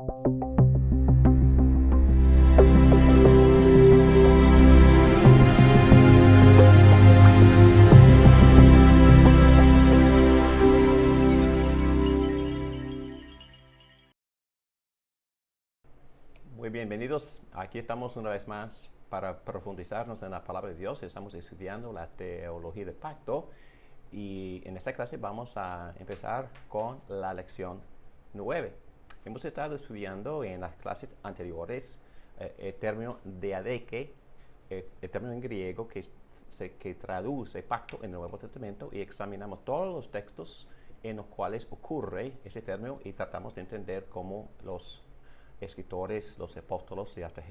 Muy bienvenidos. Aquí estamos una vez más para profundizarnos en la palabra de Dios. Estamos estudiando la teología del pacto y en esta clase vamos a empezar con la lección 9. Hemos estado estudiando en las clases anteriores el término diadeke, el término en griego que traduce pacto en el Nuevo Testamento, y examinamos todos los textos en los cuales ocurre ese término y tratamos de entender cómo los escritores, los apóstolos y hasta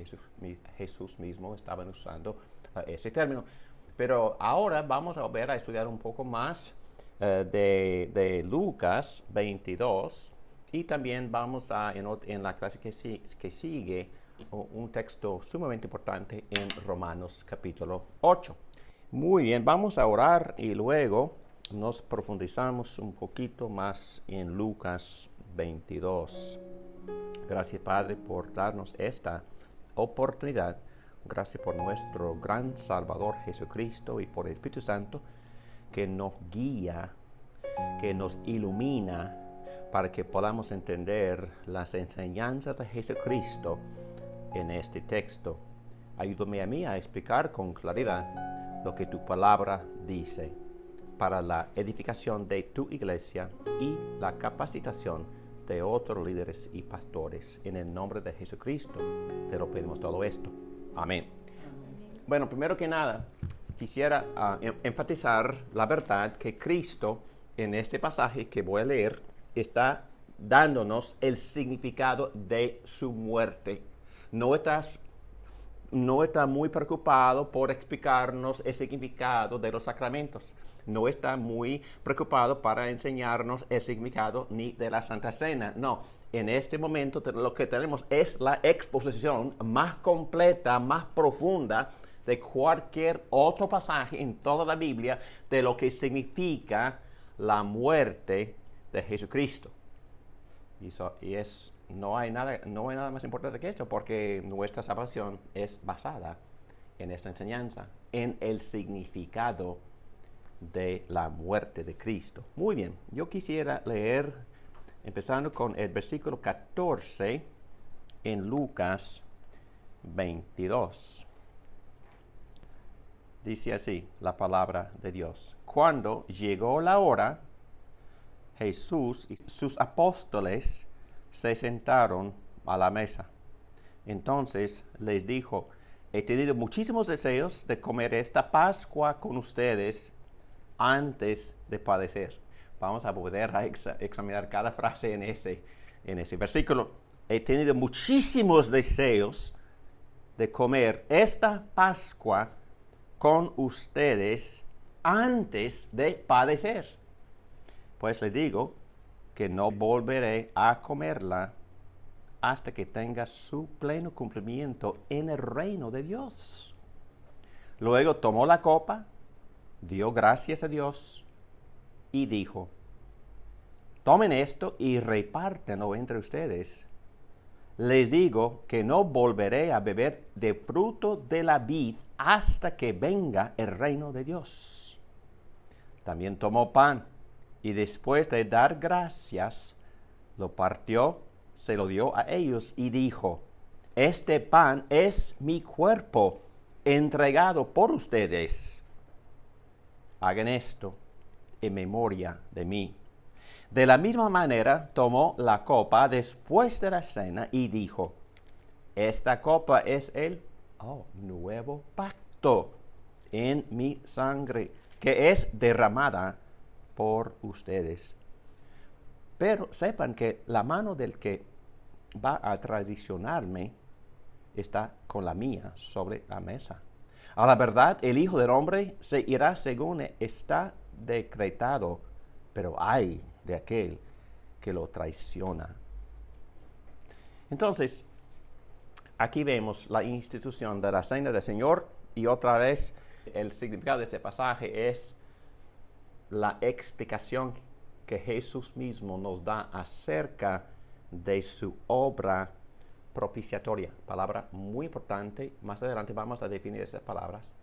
Jesús mismo estaban usando ese término. Pero ahora vamos a volver a estudiar un poco más de Lucas 22 y también vamos a, en la clase que sigue, un texto sumamente importante en Romanos capítulo 8. Muy bien, vamos a orar y luego nos profundizamos un poquito más en Lucas 22. Gracias, Padre, por darnos esta oportunidad. Gracias por nuestro gran Salvador Jesucristo y por el Espíritu Santo que nos guía, que nos ilumina para que podamos entender las enseñanzas de Jesucristo en este texto. Ayúdame a mí a explicar con claridad lo que tu palabra dice para la edificación de tu iglesia y la capacitación de otros líderes y pastores. En el nombre de Jesucristo te lo pedimos todo esto. Amén. Bueno, primero que nada, quisiera enfatizar la verdad que Cristo, en este pasaje que voy a leer, está dándonos el significado de su muerte. No está muy preocupado por explicarnos el significado de los sacramentos. No está muy preocupado para enseñarnos el significado ni de la Santa Cena. No, en este momento lo que tenemos es la exposición más completa, más profunda de cualquier otro pasaje en toda la Biblia de lo que significa la muerte de Jesucristo. No hay nada más importante que esto, porque nuestra salvación es basada en esta enseñanza, en el significado de la muerte de Cristo. Muy bien, yo quisiera leer, empezando con el versículo 14 en Lucas 22. Dice así la palabra de Dios. Cuando llegó la hora, Jesús y sus apóstoles se sentaron a la mesa. Entonces les dijo: he tenido muchísimos deseos de comer esta Pascua con ustedes antes de padecer. Vamos a poder examinar cada frase en ese versículo. He tenido muchísimos deseos de comer esta Pascua con ustedes antes de padecer. Pues les digo que no volveré a comerla hasta que tenga su pleno cumplimiento en el reino de Dios. Luego tomó la copa, dio gracias a Dios y dijo: tomen esto y repártanlo entre ustedes. Les digo que no volveré a beber de fruto de la vid hasta que venga el reino de Dios. También tomó pan y después de dar gracias, lo partió, se lo dio a ellos y dijo: este pan es mi cuerpo entregado por ustedes. Hagan esto en memoria de mí. De la misma manera tomó la copa después de la cena y dijo: esta copa es el nuevo pacto en mi sangre, que es derramada por ustedes. Pero sepan que la mano del que va a traicionarme está con la mía sobre la mesa. A la verdad, el Hijo del Hombre se irá según está decretado, pero ay de aquel que lo traiciona. Entonces, aquí vemos la institución de la Cena del Señor, y otra vez el significado de este pasaje es la explicación que Jesús mismo nos da acerca de su obra propiciatoria. Palabra muy importante. Más adelante vamos a definir esas palabras.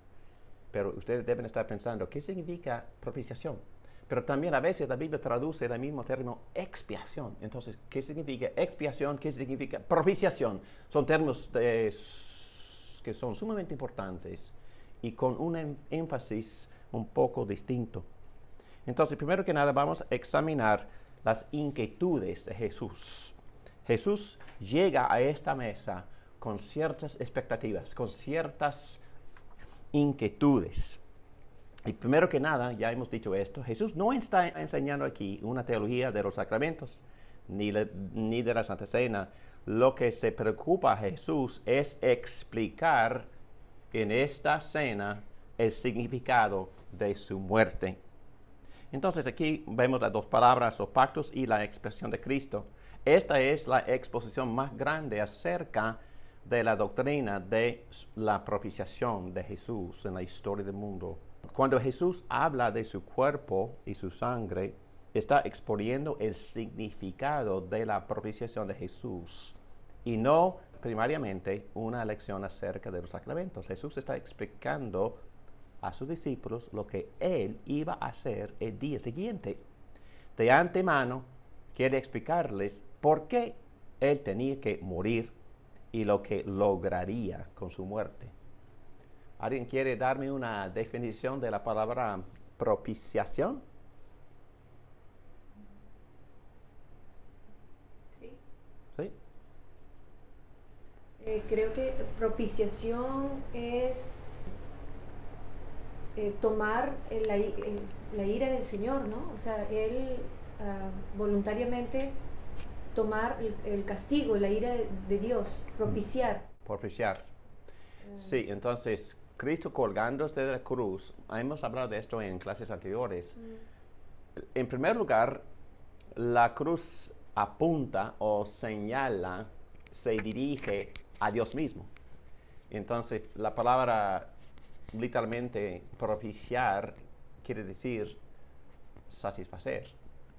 Pero ustedes deben estar pensando, ¿qué significa propiciación? Pero también a veces la Biblia traduce el mismo término expiación. Entonces, ¿qué significa expiación? ¿Qué significa propiciación? Son términos que son sumamente importantes y con un énfasis un poco distinto. Entonces, primero que nada, vamos a examinar las inquietudes de Jesús. Jesús llega a esta mesa con ciertas expectativas, con ciertas inquietudes. Y primero que nada, ya hemos dicho esto, Jesús no está enseñando aquí una teología de los sacramentos, ni de la Santa Cena. Lo que se preocupa a Jesús es explicar en esta cena el significado de su muerte. Entonces aquí vemos las dos palabras, los pactos y la expiación de Cristo. Esta es la exposición más grande acerca de la doctrina de la propiciación de Jesús en la historia del mundo. Cuando Jesús habla de su cuerpo y su sangre, está exponiendo el significado de la propiciación de Jesús y no primariamente una lección acerca de los sacramentos. Jesús está explicando a sus discípulos lo que Él iba a hacer el día siguiente. De antemano, quiere explicarles por qué Él tenía que morir y lo que lograría con su muerte. ¿Alguien quiere darme una definición de la palabra propiciación? Sí. ¿Sí? Creo que propiciación es tomar la ira del Señor, ¿no? O sea, Él voluntariamente tomar el castigo, la ira de Dios, propiciar. Propiciar. Sí, entonces, Cristo colgándose de la cruz, hemos hablado de esto en clases anteriores. En primer lugar, la cruz apunta o señala, se dirige a Dios mismo. Entonces, la palabra literalmente propiciar quiere decir satisfacer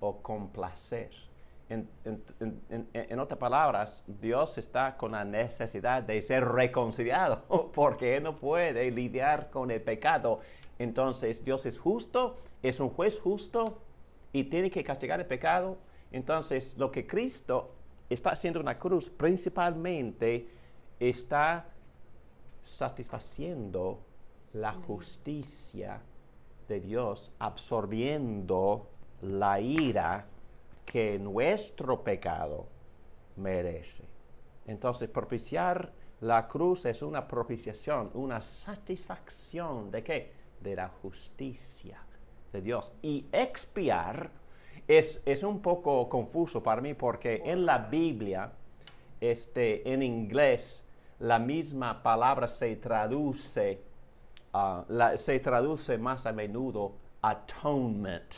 o complacer. En otras palabras, Dios está con la necesidad de ser reconciliado porque Él no puede lidiar con el pecado. Entonces, Dios es justo, es un juez justo y tiene que castigar el pecado. Entonces, lo que Cristo está haciendo en la cruz principalmente está satisfaciendo la justicia de Dios, absorbiendo la ira que nuestro pecado merece. Entonces, propiciar la cruz es una propiciación, una satisfacción ¿de qué? De la justicia de Dios. Y expiar es un poco confuso para mí porque en la Biblia, en inglés, la misma palabra se traduce más a menudo atonement.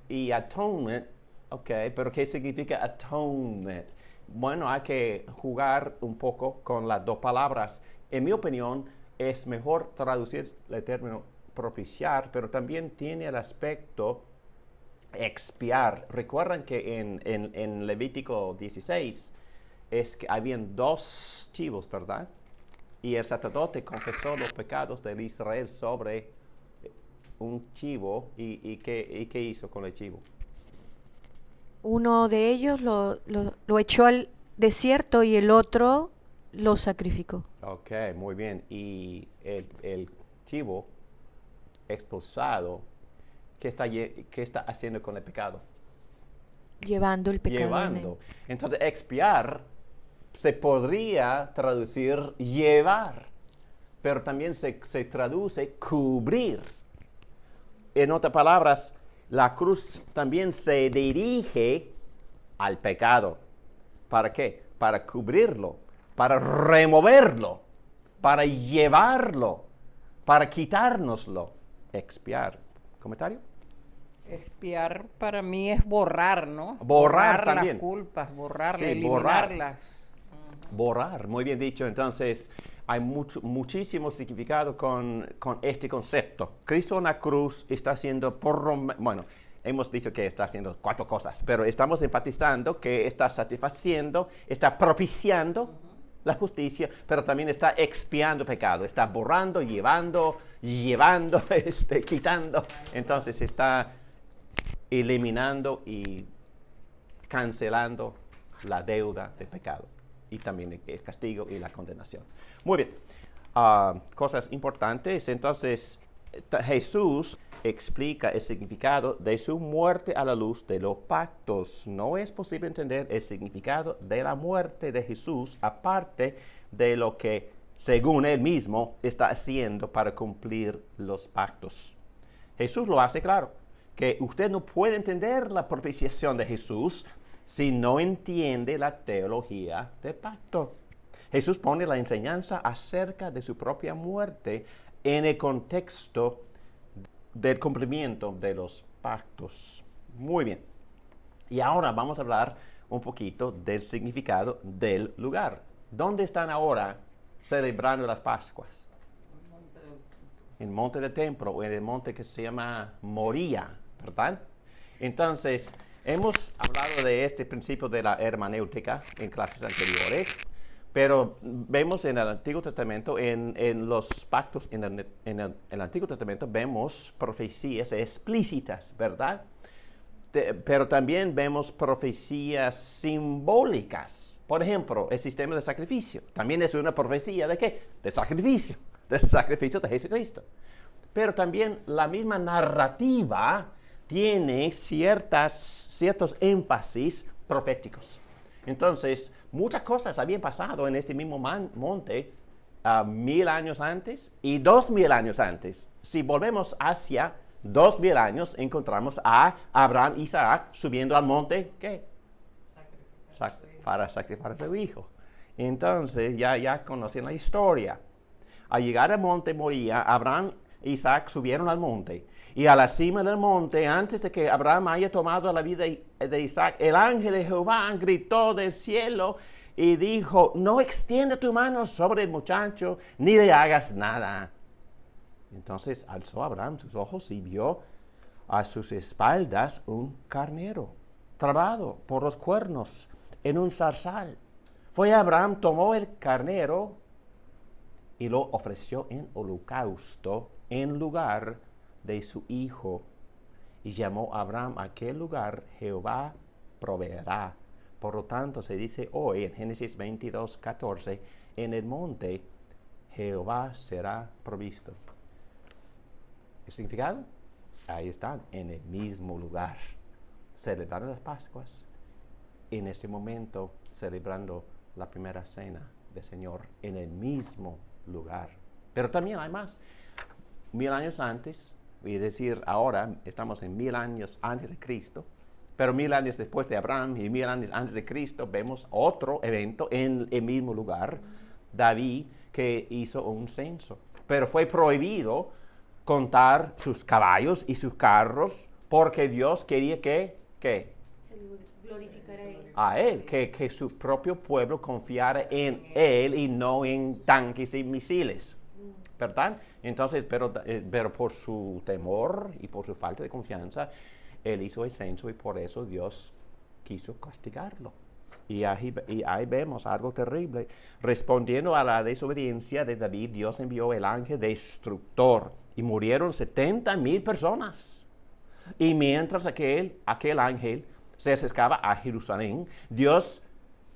Y atonement, ok, pero ¿qué significa atonement? Bueno, hay que jugar un poco con las dos palabras. En mi opinión, es mejor traducir el término propiciar, pero también tiene el aspecto expiar. Recuerdan que en Levítico 16 es que habían 2 chivos, ¿verdad? Y el sacerdote confesó los pecados de Israel sobre un chivo. ¿Y qué hizo con el chivo? Uno de ellos lo echó al desierto y el otro lo sacrificó. Ok, muy bien. Y el chivo expulsado, ¿qué está haciendo con el pecado? Llevando el pecado. Llevando. Entonces, expiar se podría traducir llevar, pero también se traduce cubrir. En otras palabras, la cruz también se dirige al pecado. ¿Para qué? Para cubrirlo, para removerlo, para llevarlo, para quitárnoslo. Expiar. ¿Comentario? Expiar para mí es borrar, ¿no? Borrar también. Las culpas, borrarlas, Sí, eliminarlas. Borrar, muy bien dicho. Entonces, hay muchísimo significado con este concepto. Cristo en la cruz está haciendo, hemos dicho que está haciendo 4 cosas, pero estamos enfatizando que está satisfaciendo, está propiciando la justicia, pero también está expiando pecado, está borrando, llevando, quitando. Entonces está eliminando y cancelando la deuda de pecado y también el castigo y la condenación. Muy bien, cosas importantes. Entonces Jesús explica el significado de su muerte a la luz de los pactos. No es posible entender el significado de la muerte de Jesús aparte de lo que, según él mismo, está haciendo para cumplir los pactos. Jesús lo hace claro, que usted no puede entender la propiciación de Jesús si no entiende la teología del pacto. Jesús pone la enseñanza acerca de su propia muerte en el contexto del cumplimiento de los pactos. Muy bien. Y ahora vamos a hablar un poquito del significado del lugar. ¿Dónde están ahora celebrando las Pascuas? En el monte del templo, o en el monte que se llama Moría, ¿verdad? Entonces, hemos hablado de este principio de la hermenéutica en clases anteriores, pero vemos en el Antiguo Testamento, en los pactos, en el Antiguo Testamento, vemos profecías explícitas, ¿verdad? Pero también vemos profecías simbólicas. Por ejemplo, el sistema de sacrificio. También es una profecía ¿de qué? De sacrificio, del sacrificio de Jesucristo. Pero también la misma narrativa tiene ciertos énfasis proféticos. Entonces, muchas cosas habían pasado en este mismo monte 1000 años antes y 2000 años antes. Si volvemos hacia 2000 años, encontramos a Abraham y Isaac subiendo al monte, ¿qué? Para sacrificar a su hijo. Entonces, ya conocen la historia. Al llegar al monte Moría, Abraham e Isaac subieron al monte. Y a la cima del monte, antes de que Abraham haya tomado la vida de Isaac, el ángel de Jehová gritó del cielo y dijo: no extienda tu mano sobre el muchacho, ni le hagas nada. Entonces alzó Abraham sus ojos y vio a sus espaldas un carnero, trabado por los cuernos en un zarzal. Fue Abraham, tomó el carnero y lo ofreció en holocausto en lugar de su hijo, y llamó a Abraham a aquel lugar: Jehová proveerá. Por lo tanto, se dice hoy en Génesis 22:14, en el monte Jehová será provisto. ¿El significado? Ahí están, en el mismo lugar, celebrando las Pascuas, en este momento celebrando la primera cena del Señor, en el mismo lugar. Pero también hay más. 1000 años antes, es decir, ahora estamos en 1000 años antes de Cristo, pero 1000 años después de Abraham y 1000 años antes de Cristo, vemos otro evento en el mismo lugar, David, que hizo un censo. Pero fue prohibido contar sus caballos y sus carros, porque Dios quería que se glorificara a Él, que su propio pueblo confiara en Él y no en tanques y misiles. ¿Verdad? Entonces, pero por su temor y por su falta de confianza, él hizo el censo y por eso Dios quiso castigarlo. Y ahí vemos algo terrible. Respondiendo a la desobediencia de David, Dios envió el ángel destructor y murieron 70,000 personas. Y mientras aquel ángel se acercaba a Jerusalén, Dios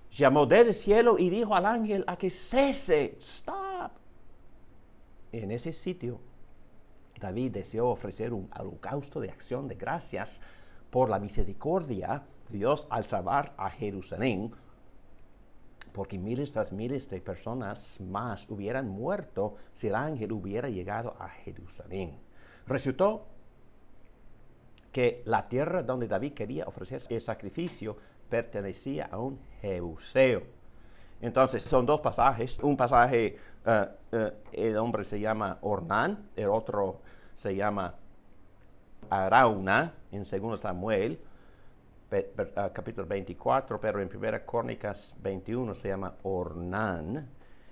llamó desde el cielo y dijo al ángel a que cese. ¡Stop! En ese sitio, David deseó ofrecer un holocausto de acción de gracias por la misericordia de Dios al salvar a Jerusalén, porque miles tras miles de personas más hubieran muerto si el ángel hubiera llegado a Jerusalén. Resultó que la tierra donde David quería ofrecer el sacrificio pertenecía a un jebuseo. Entonces, son dos pasajes. Un pasaje, el hombre se llama Ornán, el otro se llama Arauna, en 2 Samuel, capítulo 24, pero en 1 Crónicas 21 se llama Ornán.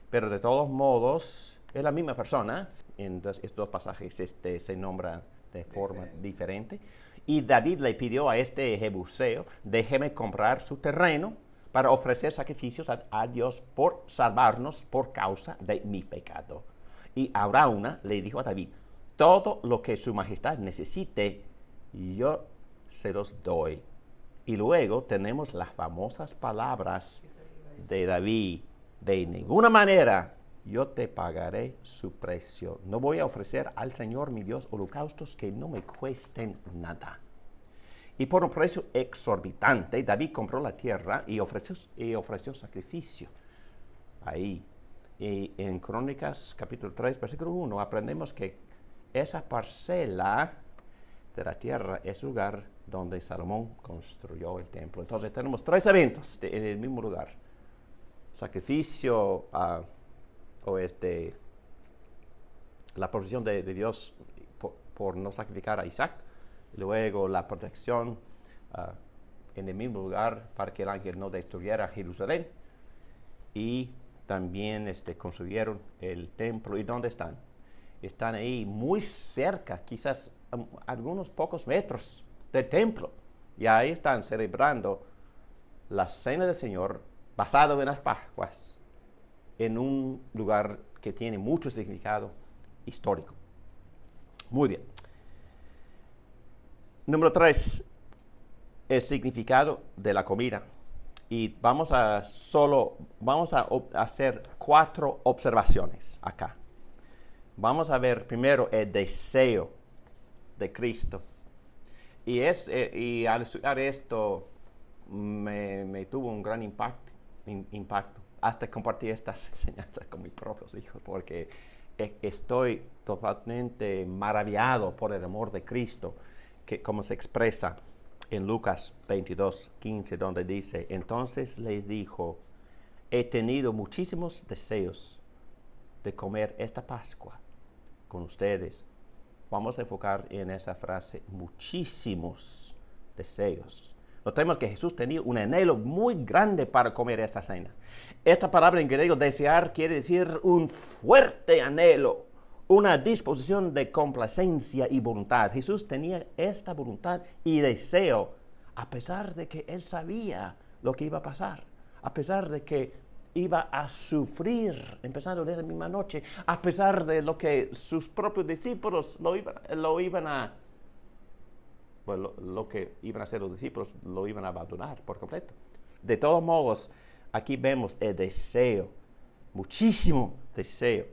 Pero de todos modos, es la misma persona. En estos dos pasajes se nombra de forma diferente. Y David le pidió a este jebuseo, déjeme comprar su terreno para ofrecer sacrificios a Dios por salvarnos por causa de mi pecado. Y Arauna le dijo a David, todo lo que su majestad necesite, yo se los doy. Y luego tenemos las famosas palabras de David, de ninguna manera yo te pagaré su precio. No voy a ofrecer al Señor mi Dios holocaustos que no me cuesten nada. Y por un precio exorbitante, David compró la tierra y ofreció sacrificio. Ahí, y en Crónicas capítulo 3, versículo 1, aprendemos que esa parcela de la tierra es el lugar donde Salomón construyó el templo. Entonces tenemos 3 eventos en el mismo lugar. Sacrificio, la provisión de Dios por no sacrificar a Isaac. Luego la protección en el mismo lugar para que el ángel no destruyera Jerusalén. Y también construyeron el templo. ¿Y dónde están? Están ahí muy cerca, quizás algunos pocos metros del templo. Y ahí están celebrando la cena del Señor basado en las Pascuas, en un lugar que tiene mucho significado histórico. Muy bien. Número 3, el significado de la comida. Y vamos a hacer 4 observaciones acá. Vamos a ver primero el deseo de Cristo. Y al estudiar esto me tuvo un gran impacto. Hasta compartí estas enseñanzas con mis propios hijos, porque estoy totalmente maravillado por el amor de Cristo, que como se expresa en Lucas 22:15, donde dice, entonces les dijo, he tenido muchísimos deseos de comer esta Pascua con ustedes. Vamos a enfocar en esa frase, muchísimos deseos. Notemos que Jesús tenía un anhelo muy grande para comer esta cena. Esta palabra en griego, desear, quiere decir un fuerte anhelo, una disposición de complacencia y voluntad. Jesús tenía esta voluntad y deseo, a pesar de que él sabía lo que iba a pasar, a pesar de que iba a sufrir, empezando desde la misma noche, a pesar de lo que sus propios discípulos lo iban a hacer los discípulos, lo iban a abandonar por completo. De todos modos, aquí vemos el deseo, muchísimo deseo.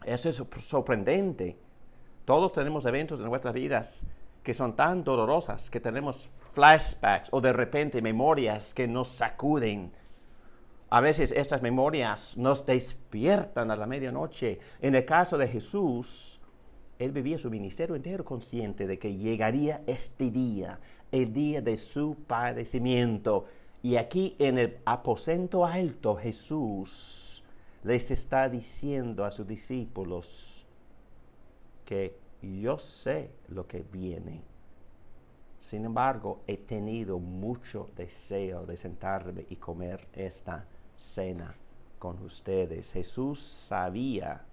Eso es sorprendente. Todos tenemos eventos en nuestras vidas que son tan dolorosas, que tenemos flashbacks o de repente memorias que nos sacuden. A veces estas memorias nos despiertan a la medianoche. En el caso de Jesús, él vivía su ministerio entero consciente de que llegaría este día, el día de su padecimiento. Y aquí en el aposento alto, Jesús les está diciendo a sus discípulos que yo sé lo que viene. Sin embargo, he tenido mucho deseo de sentarme y comer esta cena con ustedes. Jesús sabía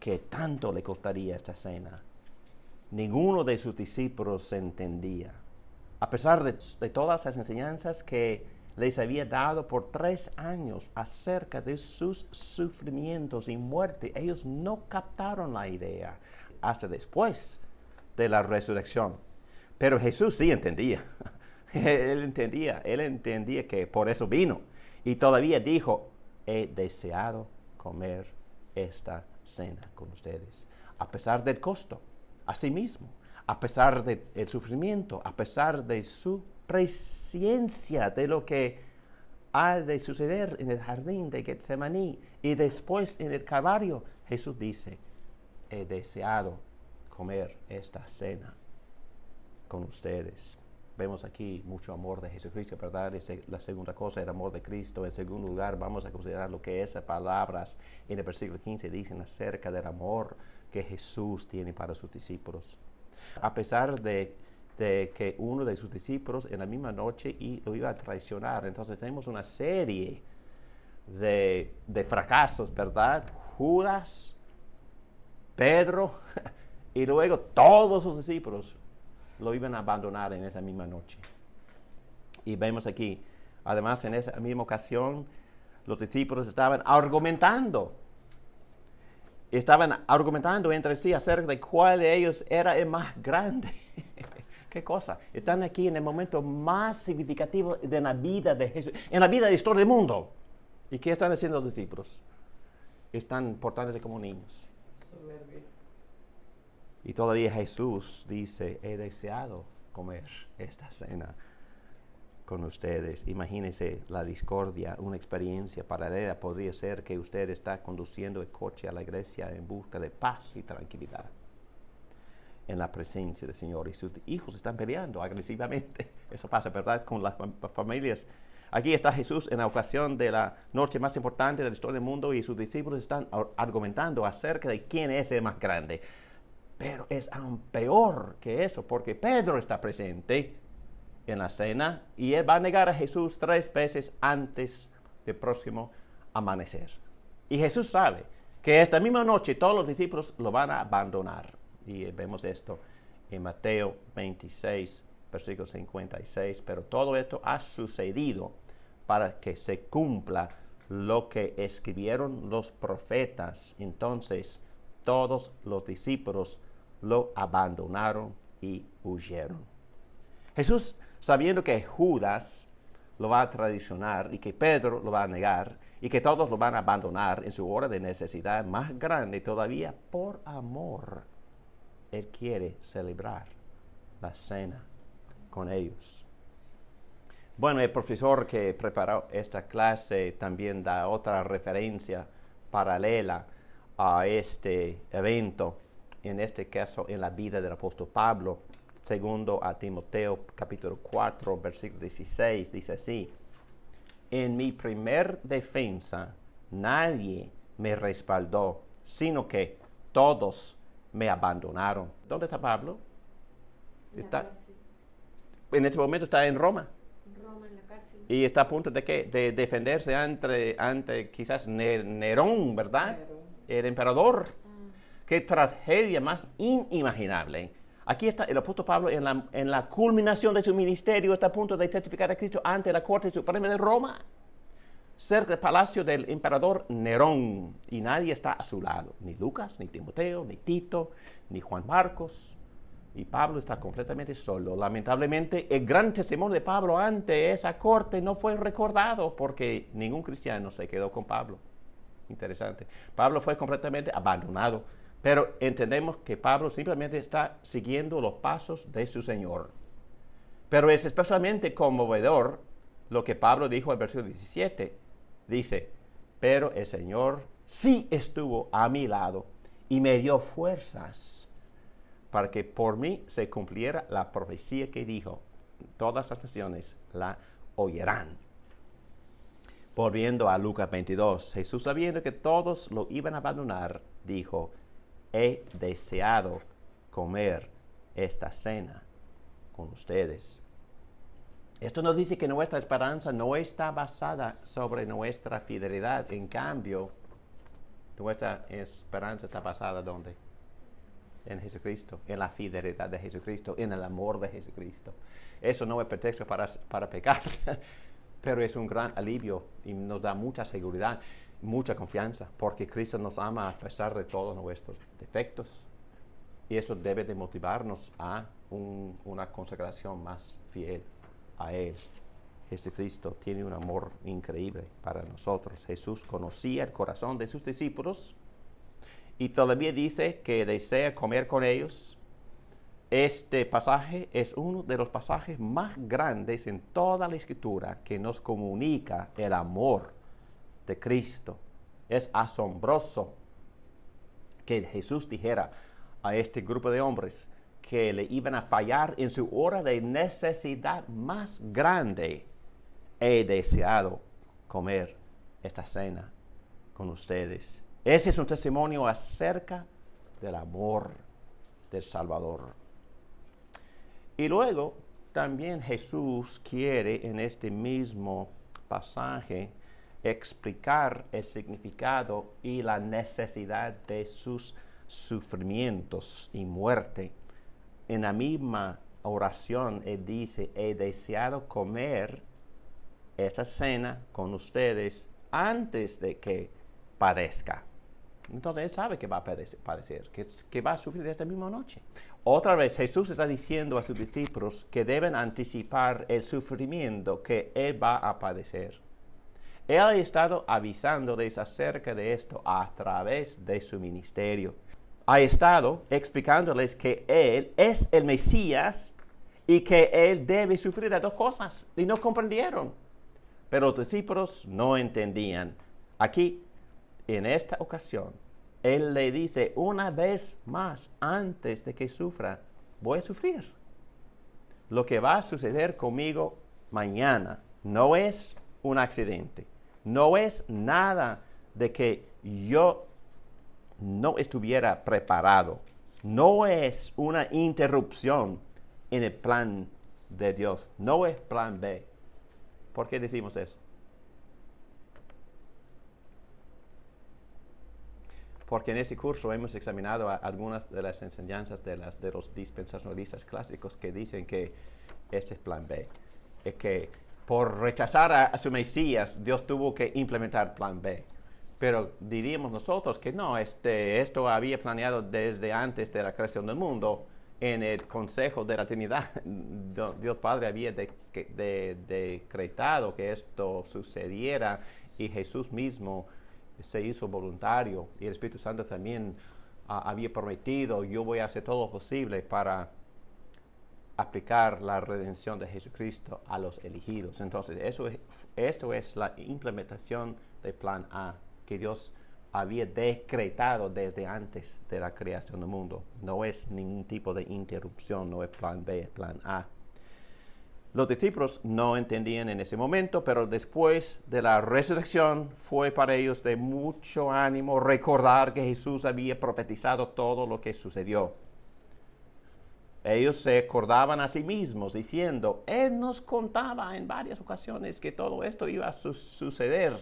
que tanto le costaría esta cena. Ninguno de sus discípulos entendía. A pesar de todas las enseñanzas que les había dado por 3 años acerca de sus sufrimientos y muerte, ellos no captaron la idea hasta después de la resurrección. Pero Jesús sí entendía. Él entendía que por eso vino. Y todavía dijo, he deseado comer esta cena con ustedes. A pesar del costo, a sí mismo, a pesar del sufrimiento, a pesar de su presciencia de lo que ha de suceder en el jardín de Getsemaní y después en el Calvario, Jesús dice, he deseado comer esta cena con ustedes. Vemos aquí mucho amor de Jesucristo, ¿verdad? La segunda cosa, el amor de Cristo. En segundo lugar, vamos a considerar lo que esas palabras en el versículo 15 dicen acerca del amor que Jesús tiene para sus discípulos. A pesar de que uno de sus discípulos en la misma noche lo iba a traicionar. Entonces tenemos una serie de fracasos, ¿verdad? Judas, Pedro y luego todos sus discípulos lo iban a abandonar en esa misma noche. Y vemos aquí, además en esa misma ocasión, los discípulos estaban argumentando entre sí acerca de cuál de ellos era el más grande. ¿Qué cosa? Están aquí en el momento más significativo de la vida de Jesús, en la vida de la historia del mundo. ¿Y qué están haciendo los discípulos? Están portándose como niños. Soberbia. Y todavía Jesús dice, he deseado comer esta cena con ustedes. Imagínense la discordia, una experiencia paralela podría ser que usted está conduciendo el coche a la iglesia en busca de paz y tranquilidad en la presencia del Señor, y sus hijos están peleando agresivamente. Eso pasa, ¿verdad?, con las familias. Aquí está Jesús en la ocasión de la noche más importante de la historia del mundo, y sus discípulos están argumentando acerca de quién es el más grande. Pero es aún peor que eso, porque Pedro está presente en la cena y él va a negar a Jesús 3 veces antes del próximo amanecer. Y Jesús sabe que esta misma noche todos los discípulos lo van a abandonar. Y vemos esto en Mateo 26, versículo 56. Pero todo esto ha sucedido para que se cumpla lo que escribieron los profetas. Entonces todos los discípulos lo abandonaron y huyeron. Jesús, sabiendo que Judas lo va a traicionar y que Pedro lo va a negar y que todos lo van a abandonar en su hora de necesidad más grande todavía, por amor, Él quiere celebrar la cena con ellos. Bueno, el profesor que preparó esta clase también da otra referencia paralela a este evento, en este caso en la vida del apóstol Pablo. Segundo a Timoteo capítulo 4, versículo 16, dice así: en mi primer defensa nadie me respaldó, sino que todos me abandonaron. ¿Dónde está Pablo? En este momento está en Roma. En Roma, en la cárcel. Y está a punto de ¿qué? De defenderse ante quizás Nerón, ¿verdad? Nerón. El emperador. Qué tragedia más inimaginable. Aquí está el apóstol Pablo en la culminación de su ministerio, está a punto de testificar a Cristo ante la Corte Suprema de Roma, cerca del palacio del emperador Nerón, y nadie está a su lado, ni Lucas, ni Timoteo, ni Tito, ni Juan Marcos, y Pablo está completamente solo. Lamentablemente, el gran testimonio de Pablo ante esa corte no fue recordado porque ningún cristiano se quedó con Pablo. Interesante. Pablo fue completamente abandonado, pero entendemos que Pablo simplemente está siguiendo los pasos de su Señor. Pero es especialmente conmovedor lo que Pablo dijo en el versículo 17. Dice, pero el Señor sí estuvo a mi lado y me dio fuerzas para que por mí se cumpliera la profecía que dijo, todas las naciones la oirán. Volviendo a Lucas 22, Jesús, sabiendo que todos lo iban a abandonar, dijo, he deseado comer esta cena con ustedes. Esto nos dice que nuestra esperanza no está basada sobre nuestra fidelidad. En cambio, nuestra esperanza está basada ¿dónde? En Jesucristo, en la fidelidad de Jesucristo, en el amor de Jesucristo. Eso no es pretexto para pecar, pero es un gran alivio y nos da mucha seguridad, mucha confianza, porque Cristo nos ama a pesar de todos nuestros defectos. Y eso debe de motivarnos a una consagración más fiel a Él. Jesucristo tiene un amor increíble para nosotros. Jesús conocía el corazón de sus discípulos y todavía dice que desea comer con ellos. Este pasaje es uno de los pasajes más grandes en toda la Escritura que nos comunica el amor de Cristo. Es asombroso que Jesús dijera a este grupo de hombres que le iban a fallar en su hora de necesidad más grande. He deseado comer esta cena con ustedes. Ese es un testimonio acerca del amor del Salvador. Y luego también Jesús quiere en este mismo pasaje explicar el significado y la necesidad de sus sufrimientos y muerte en la misma oración, Él dice, he deseado comer esta cena con ustedes antes de que padezca. Entonces Él sabe que va a padecer, que va a sufrir esta misma noche. Otra vez Jesús está diciendo a sus discípulos que deben anticipar el sufrimiento que Él va a padecer. Él ha estado avisándoles acerca de esto a través de su ministerio. Ha estado explicándoles que Él es el Mesías y que Él debe sufrir las dos cosas. Y no comprendieron. Pero los discípulos no entendían. Aquí, en esta ocasión, Él le dice una vez más, antes de que sufra, voy a sufrir. Lo que va a suceder conmigo mañana no es un accidente. No es nada de que yo no estuviera preparado. No es una interrupción en el plan de Dios. No es plan B. ¿Por qué decimos eso? Porque en este curso hemos examinado algunas de las enseñanzas de los dispensacionalistas clásicos que dicen que este es plan B. Es que por rechazar a su Mesías, Dios tuvo que implementar plan B. Pero diríamos nosotros que no, esto había planeado desde antes de la creación del mundo. En el consejo de la Trinidad, Dios Padre había decretado que esto sucediera y Jesús mismo se hizo voluntario y el Espíritu Santo también había prometido, yo voy a hacer todo lo posible para aplicar la redención de Jesucristo a los elegidos. Entonces, esto es la implementación del plan A, que Dios había decretado desde antes de la creación del mundo. No es ningún tipo de interrupción, no es plan B, es plan A. Los discípulos no entendían en ese momento, pero después de la resurrección fue para ellos de mucho ánimo recordar que Jesús había profetizado todo lo que sucedió. Ellos se acordaban a sí mismos diciendo, Él nos contaba en varias ocasiones que todo esto iba a suceder.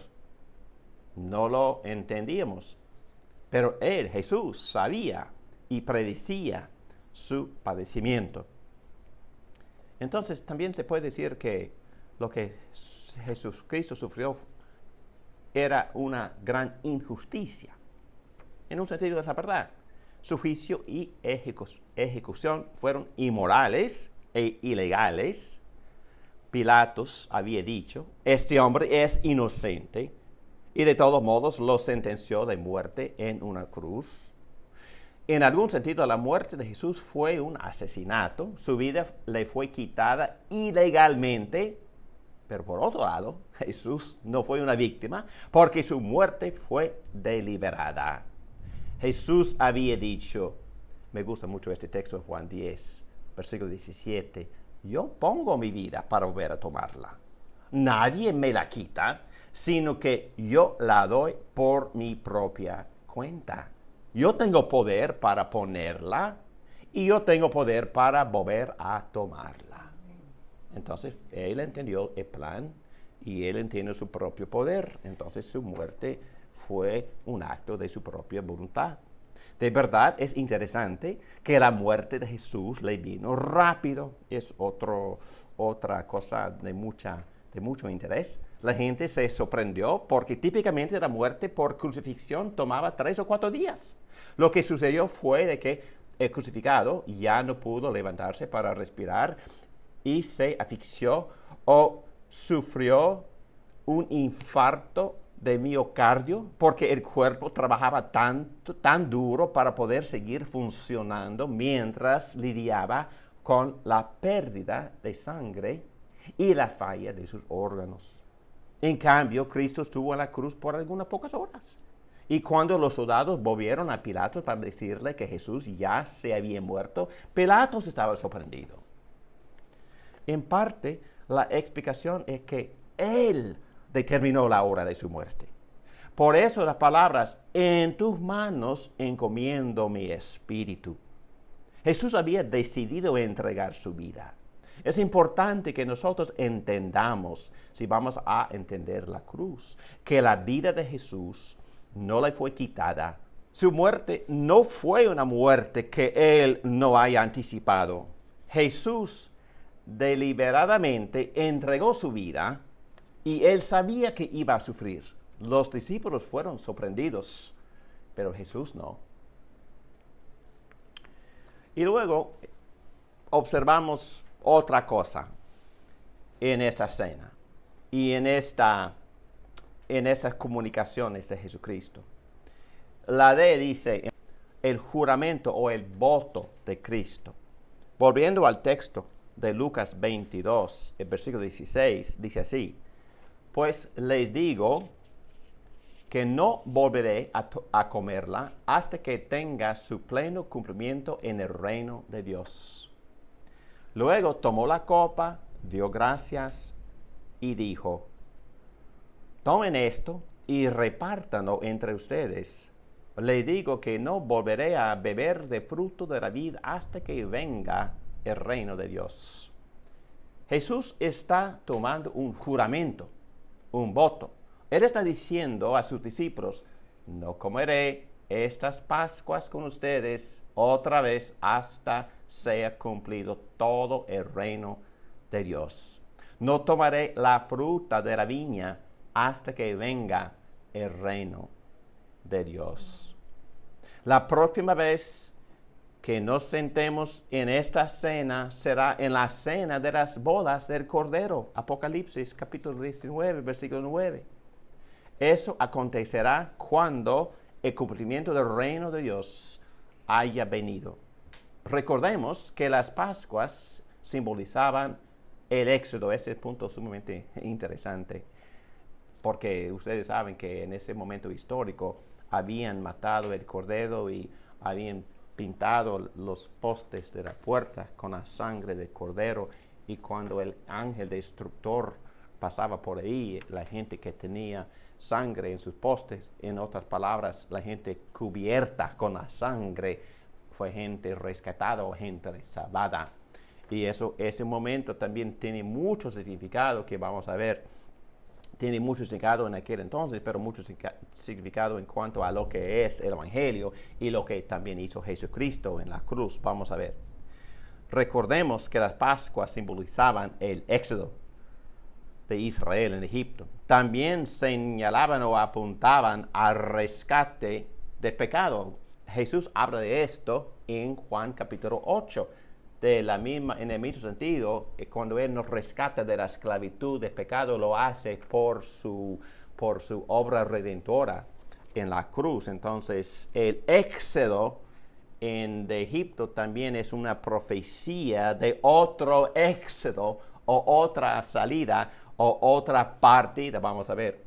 No lo entendíamos, pero Él, Jesús, sabía y predecía su padecimiento. Entonces, también se puede decir que lo que Jesucristo sufrió era una gran injusticia. En un sentido es la verdad. Su juicio y ejecución fueron inmorales e ilegales. Pilatos había dicho, este hombre es inocente, y de todos modos lo sentenció de muerte en una cruz. En algún sentido, la muerte de Jesús fue un asesinato. Su vida le fue quitada ilegalmente. Pero por otro lado, Jesús no fue una víctima porque su muerte fue deliberada. Jesús había dicho, me gusta mucho este texto en Juan 10, versículo 17, yo pongo mi vida para volver a tomarla. Nadie me la quita, sino que yo la doy por mi propia cuenta. Yo tengo poder para ponerla y yo tengo poder para volver a tomarla. Entonces, Él entendió el plan y Él entiende su propio poder. Entonces, su muerte fue un acto de su propia voluntad. De verdad, es interesante que la muerte de Jesús le vino rápido. Es otra cosa de mucho interés. La gente se sorprendió porque típicamente la muerte por crucifixión tomaba 3 o 4 días. Lo que sucedió fue de que el crucificado ya no pudo levantarse para respirar y se asfixió o sufrió un infarto de miocardio porque el cuerpo trabajaba tan duro para poder seguir funcionando mientras lidiaba con la pérdida de sangre y la falla de sus órganos. En cambio, Cristo estuvo en la cruz por algunas pocas horas. Y cuando los soldados volvieron a Pilatos para decirle que Jesús ya se había muerto, Pilatos estaba sorprendido. En parte, la explicación es que Él determinó la hora de su muerte. Por eso las palabras, en tus manos encomiendo mi espíritu. Jesús había decidido entregar su vida. Es importante que nosotros entendamos, si vamos a entender la cruz, que la vida de Jesús no le fue quitada. Su muerte no fue una muerte que Él no haya anticipado. Jesús deliberadamente entregó su vida y él sabía que iba a sufrir. Los discípulos fueron sorprendidos, pero Jesús no. Y luego observamos otra cosa en esta cena y en estas comunicaciones de Jesucristo. La D dice el juramento o el voto de Cristo. Volviendo al texto de Lucas 22, el versículo 16, dice así: pues les digo que no volveré a comerla hasta que tenga su pleno cumplimiento en el reino de Dios. Luego tomó la copa, dio gracias y dijo: tomen esto y repártanlo entre ustedes. Les digo que no volveré a beber de fruto de la vid hasta que venga el reino de Dios. Jesús está tomando un juramento, un voto. Él está diciendo a sus discípulos: no comeré estas Pascuas con ustedes otra vez hasta sea cumplido todo el reino de Dios. No tomaré la fruta de la viña hasta que venga el reino de Dios. La próxima vez que nos sentemos en esta cena será en la cena de las bodas del Cordero. Apocalipsis capítulo 19, versículo 9. Eso acontecerá cuando el cumplimiento del reino de Dios haya venido. Recordemos que las Pascuas simbolizaban el éxodo. Este es un punto sumamente interesante, porque ustedes saben que en ese momento histórico habían matado el cordero y habían pintado los postes de la puerta con la sangre del cordero, y cuando el ángel destructor pasaba por ahí, la gente que tenía sangre en sus postes, en otras palabras, la gente cubierta con la sangre, fue gente rescatada o gente salvada. Y ese momento también tiene mucho significado que vamos a ver. Tiene mucho significado en aquel entonces, pero mucho significado en cuanto a lo que es el Evangelio y lo que también hizo Jesucristo en la cruz. Vamos a ver. Recordemos que las Pascuas simbolizaban el éxodo de Israel en Egipto. También señalaban o apuntaban al rescate del pecado. Jesús habla de esto en Juan capítulo 8. En el mismo sentido, cuando Él nos rescata de la esclavitud del pecado, lo hace por su obra redentora en la cruz. Entonces, el éxodo de Egipto también es una profecía de otro éxodo o otra salida o otra partida, vamos a ver.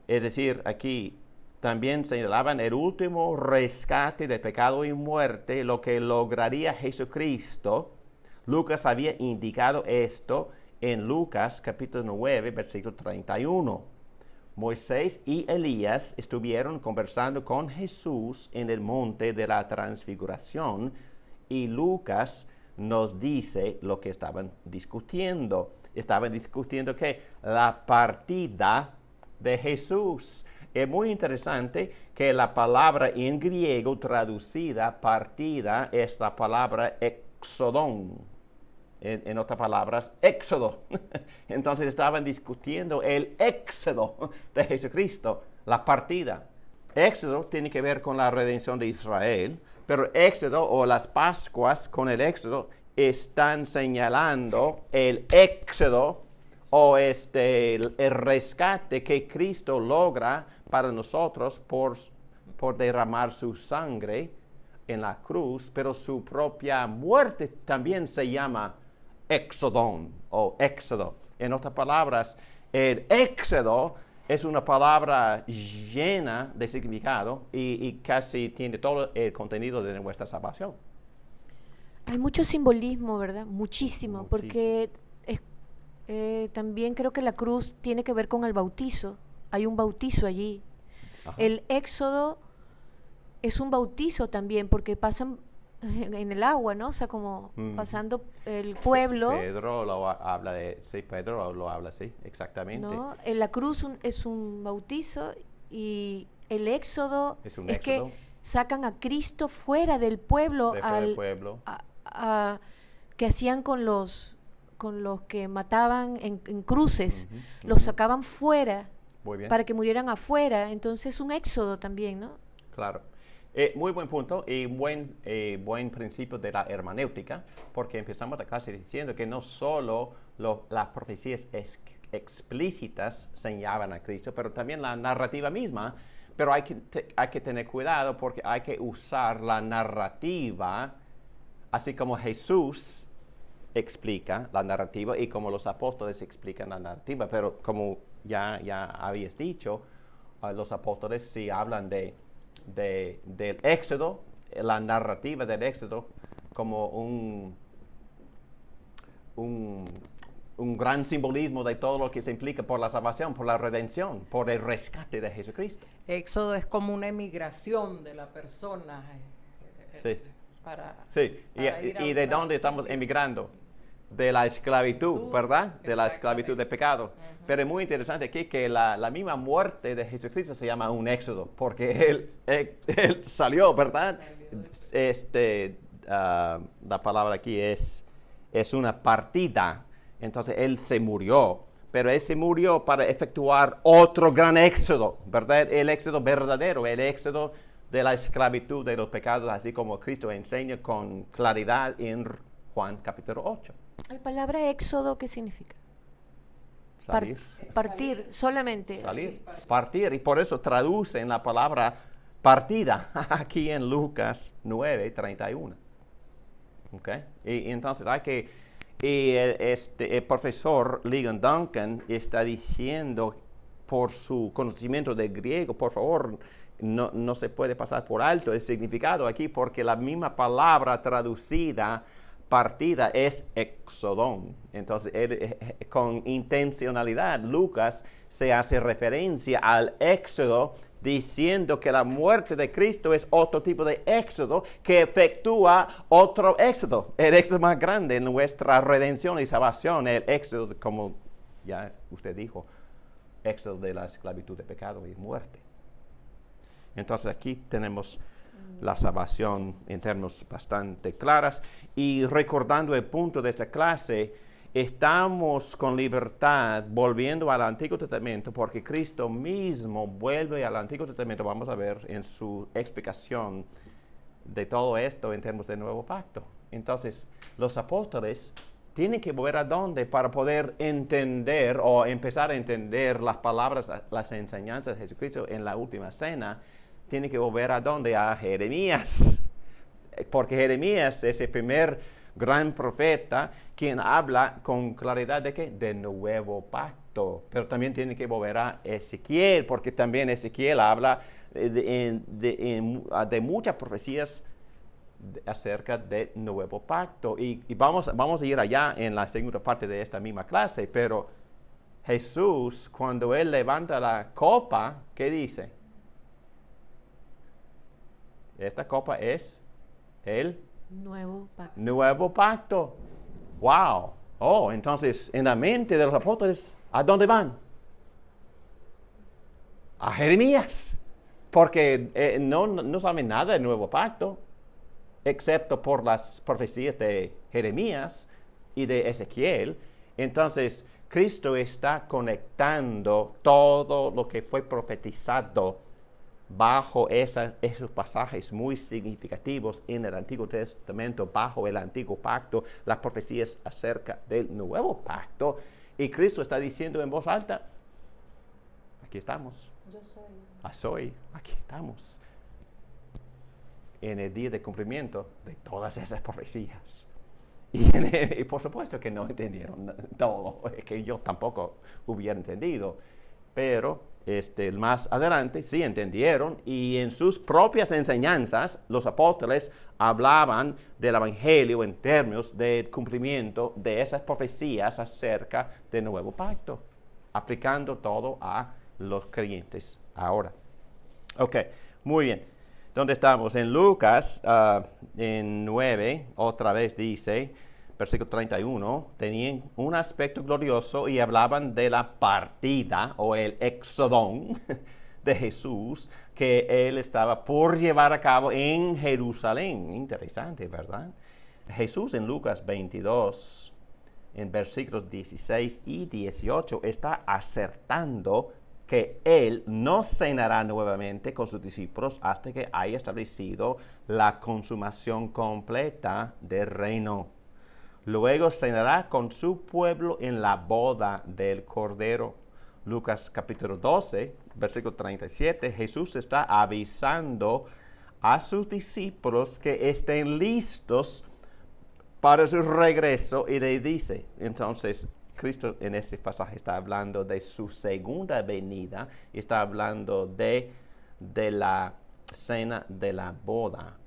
Es decir, aquí también señalaban el último rescate de pecado y muerte, lo que lograría Jesucristo. Lucas había indicado esto en Lucas capítulo 9, versículo 31. Moisés y Elías estuvieron conversando con Jesús en el monte de la transfiguración, y Lucas nos dice lo que estaban discutiendo. Estaban discutiendo que la partida de Jesús. Es muy interesante que la palabra en griego traducida partida es la palabra exodón. En otras palabras, éxodo. Entonces estaban discutiendo el éxodo de Jesucristo, la partida. Éxodo tiene que ver con la redención de Israel, pero éxodo o las Pascuas con el éxodo están señalando el éxodo o el rescate que Cristo logra para nosotros por derramar su sangre en la cruz, pero su propia muerte también se llama exodón o éxodo. En otras palabras, el éxodo es una palabra llena de significado y casi tiene todo el contenido de nuestra salvación. Hay mucho simbolismo, ¿verdad? Muchísimo, porque también creo que la cruz tiene que ver con el bautizo. Hay un bautizo allí. Ajá. El éxodo es un bautizo también, porque pasan en el agua, ¿no? O sea, como pasando el pueblo. Pedro lo habla Pedro lo habla así, exactamente. ¿No? En la cruz es un bautizo, y el éxodo es que sacan a Cristo fuera del pueblo, que hacían con los que mataban en cruces, los sacaban fuera para que murieran afuera. Entonces un éxodo también, ¿no? Claro. Muy buen punto y buen principio de la hermenéutica, porque empezamos la clase diciendo que no solo las profecías explícitas señalaban a Cristo, pero también la narrativa misma. Pero hay que tener cuidado porque hay que usar la narrativa, así como Jesús explica la narrativa y como los apóstoles explican la narrativa. Pero como ya habías dicho, los apóstoles sí hablan del Éxodo, la narrativa del Éxodo, como un gran simbolismo de todo lo que se implica por la salvación, por la redención, por el rescate de Jesucristo. Éxodo es como una emigración de la persona. Sí. Para ¿Y de dónde estamos emigrando? De la esclavitud, ¿verdad? De la esclavitud de pecado. Pero es muy interesante aquí que la misma muerte de Jesucristo se llama un éxodo, porque él salió, ¿verdad? La palabra aquí es una partida. Entonces él se murió, pero él se murió para efectuar otro gran éxodo, ¿verdad? El éxodo verdadero, el éxodo de la esclavitud de los pecados, así como Cristo enseña con claridad en Juan capítulo 8. ¿La palabra éxodo qué significa? Salir. Partir, solamente. Salir, Sí. partir, y por eso traducen la palabra partida aquí en Lucas 9:31. ¿Ok? Y entonces hay que... Y el profesor Ligon Duncan está diciendo, por su conocimiento de griego, por favor, no se puede pasar por alto el significado aquí, porque la misma palabra traducida, partida, es exodón. Entonces, con intencionalidad, Lucas se hace referencia al éxodo, diciendo que la muerte de Cristo es otro tipo de éxodo que efectúa otro éxodo, el éxodo más grande en nuestra redención y salvación, el éxodo, como ya usted dijo, éxodo de la esclavitud de pecado y muerte. Entonces aquí tenemos la salvación en términos bastante claros, y recordando el punto de esta clase, estamos con libertad volviendo al Antiguo Testamento porque Cristo mismo vuelve al Antiguo Testamento, vamos a ver en su explicación de todo esto en términos del Nuevo Pacto. Entonces, los apóstoles tienen que volver a dónde para poder entender o empezar a entender las palabras, las enseñanzas de Jesucristo en la última cena. Tienen que volver a dónde, a Jeremías, porque Jeremías es el primer gran profeta quien habla con claridad de ¿qué? Del nuevo pacto. Pero también tiene que volver a Ezequiel, porque también Ezequiel habla de muchas profecías acerca del nuevo pacto. Y vamos a ir allá en la segunda parte de esta misma clase, pero Jesús, cuando Él levanta la copa, ¿qué dice? Esta copa es el nuevo pacto. Wow. Oh, entonces, en la mente de los apóstoles, ¿a dónde van? A Jeremías. Porque no saben nada del nuevo pacto, excepto por las profecías de Jeremías y de Ezequiel. Entonces, Cristo está conectando todo lo que fue profetizado bajo esos pasajes muy significativos en el Antiguo Testamento, bajo el Antiguo Pacto, las profecías acerca del Nuevo Pacto. Y Cristo está diciendo en voz alta, aquí estamos. Yo soy, aquí estamos. En el día de cumplimiento de todas esas profecías. Y por supuesto que no entendieron todo, es que yo tampoco hubiera entendido, pero más adelante sí entendieron, y en sus propias enseñanzas los apóstoles hablaban del Evangelio en términos del cumplimiento de esas profecías acerca del nuevo pacto, aplicando todo a los creyentes ahora. Ok, muy bien. ¿Dónde estamos? En Lucas, en 9, otra vez dice, versículo 31, tenían un aspecto glorioso y hablaban de la partida o el exodón de Jesús que Él estaba por llevar a cabo en Jerusalén. Interesante, ¿verdad? Jesús en Lucas 22, en versículos 16 y 18, está acertando que Él no cenará nuevamente con sus discípulos hasta que haya establecido la consumación completa del reino. Luego cenará con su pueblo en la boda del Cordero. Lucas capítulo 12, versículo 37, Jesús está avisando a sus discípulos que estén listos para su regreso y le dice, entonces, Cristo en este pasaje está hablando de su segunda venida y está hablando de la cena de la boda.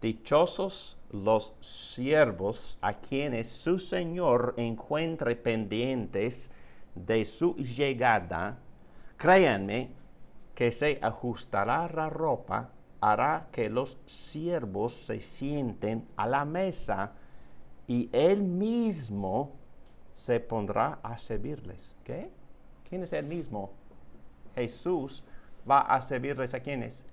Dichosos los siervos a quienes su Señor encuentre pendientes de su llegada. Créanme que se ajustará la ropa, hará que los siervos se sienten a la mesa y Él mismo se pondrá a servirles. ¿Qué? ¿Quién es Él mismo? Jesús va a servirles a quiénes?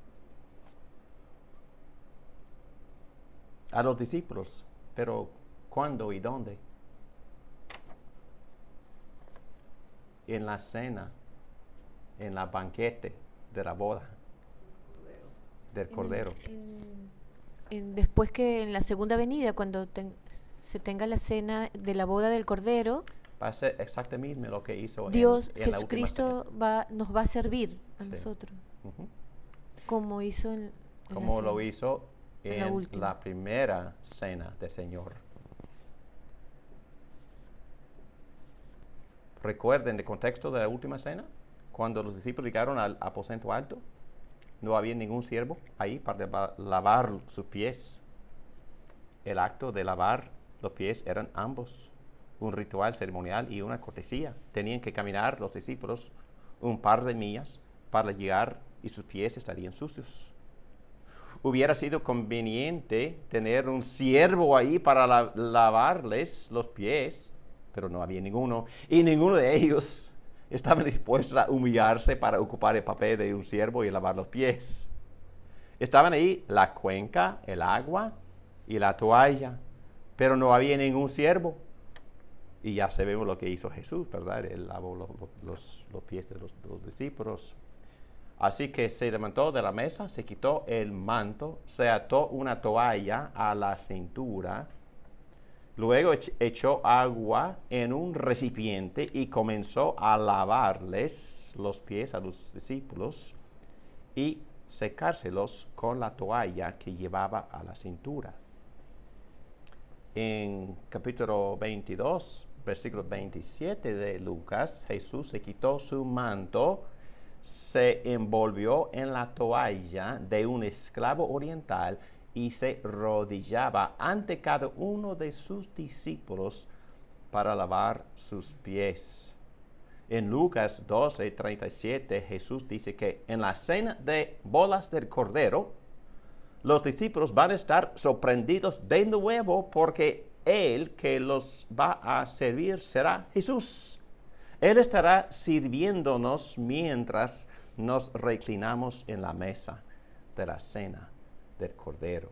A los discípulos. Pero ¿cuándo y dónde? En la cena, en la banquete de la boda del Cordero. Después que en la segunda venida, cuando se tenga la cena de la boda del Cordero, va a ser exactamente lo que hizo Dios, en Jesucristo nos va a servir a nosotros, como hizo como lo hizo en la primera cena del Señor. ¿Recuerden el contexto de la última cena? Cuando los discípulos llegaron al aposento alto, no había ningún siervo ahí para lavar sus pies. El acto de lavar los pies eran ambos un ritual ceremonial y una cortesía. Tenían que caminar los discípulos un par de millas para llegar y sus pies estarían sucios. Hubiera sido conveniente tener un siervo ahí para lavarles los pies, pero no había ninguno. Y ninguno de ellos estaba dispuesto a humillarse para ocupar el papel de un siervo y lavar los pies. Estaban ahí la cuenca, el agua y la toalla, pero no había ningún siervo. Y ya sabemos lo que hizo Jesús, ¿verdad? Él lavó los pies de los discípulos. Así que se levantó de la mesa, se quitó el manto, se ató una toalla a la cintura, luego echó agua en un recipiente y comenzó a lavarles los pies a los discípulos y secárselos con la toalla que llevaba a la cintura. En capítulo 22, versículo 27 de Lucas, Jesús se quitó su manto, se envolvió en la toalla de un esclavo oriental y se arrodillaba ante cada uno de sus discípulos para lavar sus pies. En Lucas 12:37, Jesús dice que en la cena de bodas del Cordero, los discípulos van a estar sorprendidos de nuevo porque Él que los va a servir será Jesús. Él estará sirviéndonos mientras nos reclinamos en la mesa de la cena del Cordero.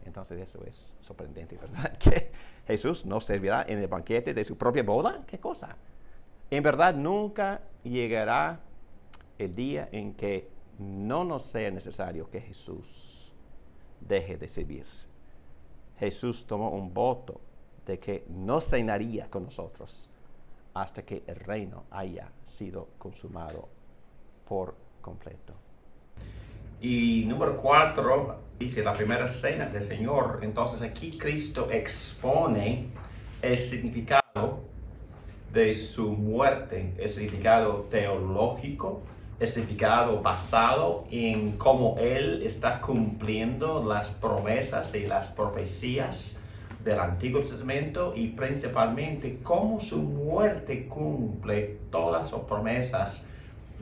Entonces eso es sorprendente, ¿verdad? Que Jesús nos servirá en el banquete de su propia boda. ¿Qué cosa? En verdad nunca llegará el día en que no nos sea necesario que Jesús deje de servir. Jesús tomó un voto de que no cenaría con nosotros hasta que el reino haya sido consumado por completo. Y número 4, dice la primera cena del Señor. Entonces aquí Cristo expone el significado de su muerte, el significado teológico, el significado basado en cómo Él está cumpliendo las promesas y las profecías del Antiguo Testamento y principalmente cómo su muerte cumple todas las promesas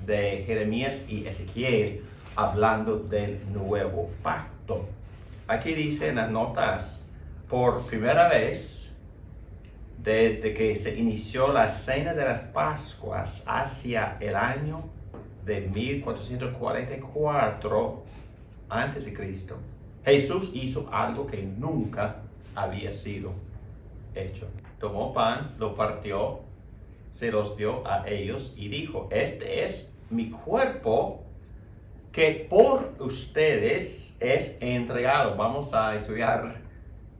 de Jeremías y Ezequiel hablando del nuevo pacto. Aquí dice en las notas, por primera vez desde que se inició la cena de las Pascuas hacia el año de 1444 a.C., Jesús hizo algo que nunca había sido hecho. Tomó pan, lo partió, se los dio a ellos y dijo, este es mi cuerpo que por ustedes es entregado. Vamos a estudiar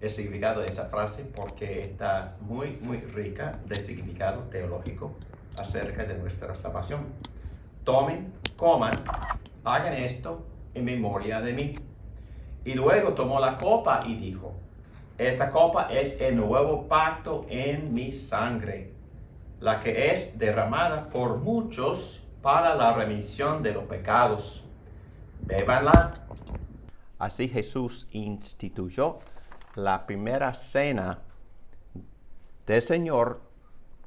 el significado de esa frase porque está muy rica de significado teológico acerca de nuestra salvación. Tomen, coman, hagan esto en memoria de mí. Y luego tomó la copa y dijo, esta copa es el nuevo pacto en mi sangre, la que es derramada por muchos para la remisión de los pecados. Bébanla. Así Jesús instituyó la primera cena del Señor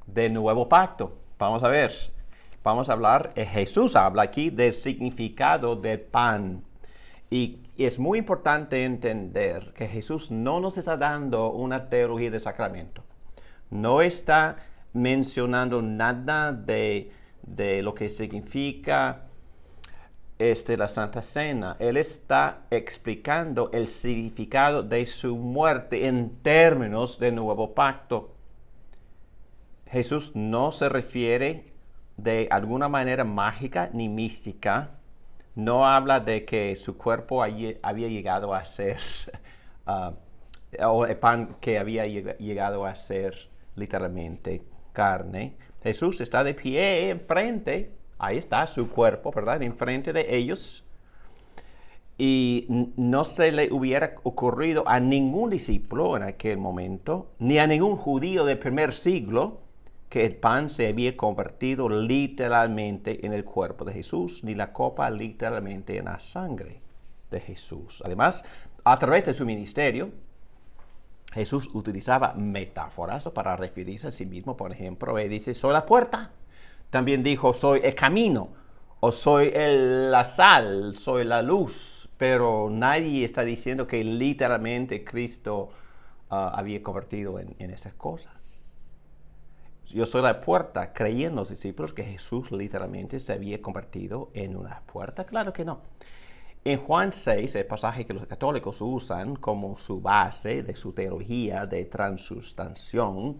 del nuevo pacto. Vamos a ver, vamos a hablar, Jesús habla aquí del significado del pan. Y es muy importante entender que Jesús no nos está dando una teología del sacramento. No está mencionando nada de lo que significa la Santa Cena. Él está explicando el significado de su muerte en términos del nuevo pacto. Jesús no se refiere de alguna manera mágica ni mística. No habla de que su cuerpo había llegado a ser, o el pan que había llegado a ser literalmente carne. Jesús está de pie enfrente, ahí está su cuerpo, ¿verdad? Enfrente de ellos. Y no se le hubiera ocurrido a ningún discípulo en aquel momento, ni a ningún judío del primer siglo, que el pan se había convertido literalmente en el cuerpo de Jesús, ni la copa literalmente en la sangre de Jesús. Además, a través de su ministerio, Jesús utilizaba metáforas para referirse a sí mismo. Por ejemplo, él dice, soy la puerta. También dijo, soy el camino, o soy la sal, soy la luz. Pero nadie está diciendo que literalmente Cristo había convertido en esas cosas. Yo soy la puerta, creían los discípulos que Jesús literalmente se había convertido en una puerta. Claro que no. En Juan 6, el pasaje que los católicos usan como su base de su teología de transustanciación,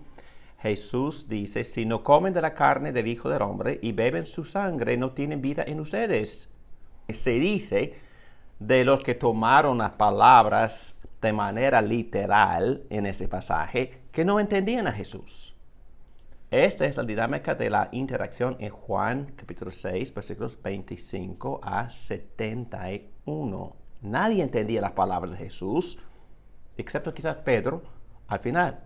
Jesús dice, si no comen de la carne del Hijo del Hombre y beben su sangre, no tienen vida en ustedes. Se dice de los que tomaron las palabras de manera literal en ese pasaje, que no entendían a Jesús. Esta es la dinámica de la interacción en Juan capítulo 6, versículos 25 a 71. Nadie entendía las palabras de Jesús, excepto quizás Pedro al final.